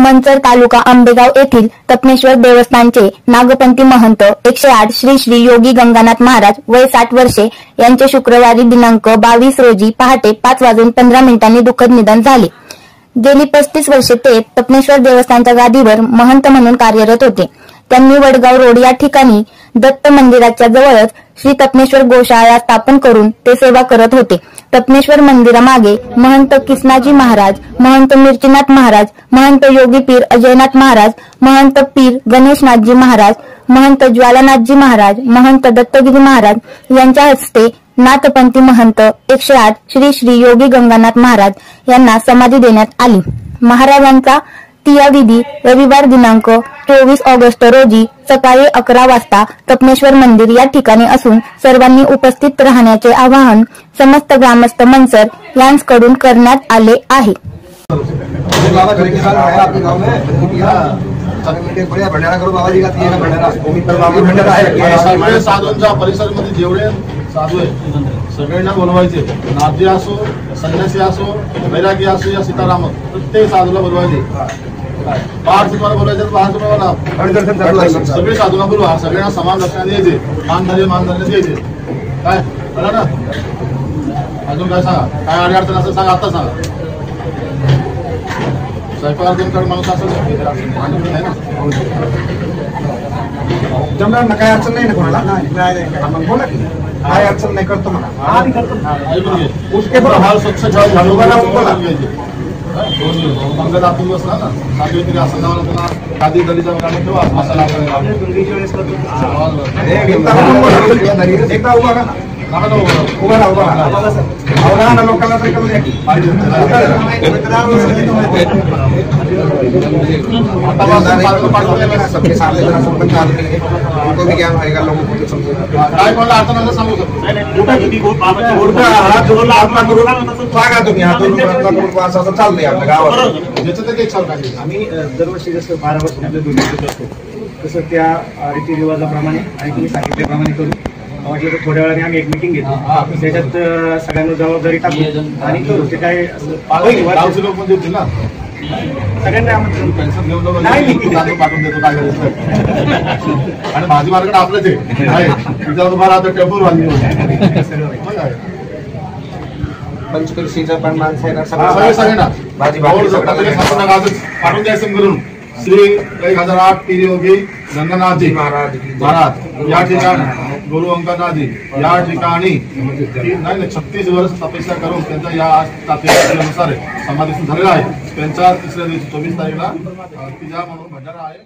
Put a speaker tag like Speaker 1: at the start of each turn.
Speaker 1: मंचर तालुका आंबेगाव येथील तपनेश्वर देवस्थानचे नागपंथी महंत 108 श्री श्री योगी गंगानाथ महाराज वय 60 वर्षे यांचे शुक्रवारी दिनांक 22 रोजी पहाटे 5:15 दुःखद निधन झाले। गेली 35 वर्षे ते तपनेश्वर देवस्थानच्या गादीवर महंत म्हणून कार्यरत होते। त्यांनी वडगाव रोड या ठिकाणी दत्त मंदिराच्या जवळच श्री तपनेश्वर गोशाळा स्थापन करून ते सेवा करत होते। तपनेश्वर मंदिरामागे महंत किसनाजी महाराज, महंत मिरचीनाथ महाराज, महंत योगी पीर अजयनाथ महाराज, महंत पीर गणेशनाथजी महाराज, महंत ज्वालानाथजी महाराज, महंत दत्तगिरी महाराज यांच्या हस्ते नाथपंथी महंत 108 श्री श्री योगी गंगानाथ महाराज यांना समाधी देण्यात आली। महाराजांचा तियाविधी रविवार दिनांक 24 ऑगस्ट रोजी सकाळी 11 वाजता तपनेश्वर मंदिर या ठिकाणी असून सर्वांनी उपस्थित राहण्याचे आवाहन समस्त ग्रामस्थ मंचर यांच्याकडून करण्यात आले आहे।
Speaker 2: साधू आहे सगळ्यांना बोलवायचे, नाथजी असो, संन्यासी असो, वैरागी असो या सीताराम प्रत्येक साधूला बोलवायचे। बाहेर तुम्हाला बोलायचं बाहेर तुम्हाला सगळे साधूला बोलवा, सगळ्यांना समान लक्षात द्यायचे, मानधर्य द्यायचे। काय कळलं ना? अजून काय सांगा, काय अडचण असेल सांगा, आता सांगा। स्वयंपाक माणूस असेल आहे ना,
Speaker 3: जमणार ना? काय अडचण नाही ना कोणाला? नाही बोला की काय अडचण नाही, करतो म्हणा।
Speaker 2: उसके हाल स्वच्छ झाडू पंगत आपण बसला ना, साधू असं नाव पुन्हा खादी दलीचा ठेवा मसाला
Speaker 3: एकदा उभा राहा, उभा राहा लोकांना तरी करू द्या।
Speaker 2: काय कोणाला अडचण सांगू
Speaker 3: असं चाललंय आपल्या गावात।
Speaker 4: आम्ही दरवर्षी जसं 12 वर्ष असतो तसं त्या रीतिरिवाजाप्रमाणे आणि तुम्ही सांगितल्याप्रमाणे करू। म्हटलं तर थोड्या वेळाने आम्ही एक मिटिंग घेतो, त्याच्यात सगळ्यांना जबाबदारी टाकू आणि करू। ते काय
Speaker 2: लोक पण देतील ना,
Speaker 4: सगळ्यांना
Speaker 2: पेन्शन घेऊन नाही पाठवून देतो काय आणि भाजी मार्केट आपलंच आहे, तिच्यावर तुम्हाला आता टेम्पोर बांधली
Speaker 3: पंचकृषीचं पण माणसं आहे ना,
Speaker 2: सगळ्यांना पाठवून द्यायचं करून श्री 1008 पीर योगी गंगानाथजी महाराज या ठिकाणी गुरु अंकनाथजी या ठिकाणी नाही 36 वर्ष तपस्या करून त्यांचा या तपस्येनुसार समाधी झालेला आहे। त्यांचा तिसऱ्या दिवशी 24 तारीखला तिजा म्हणून भंडारा आहे।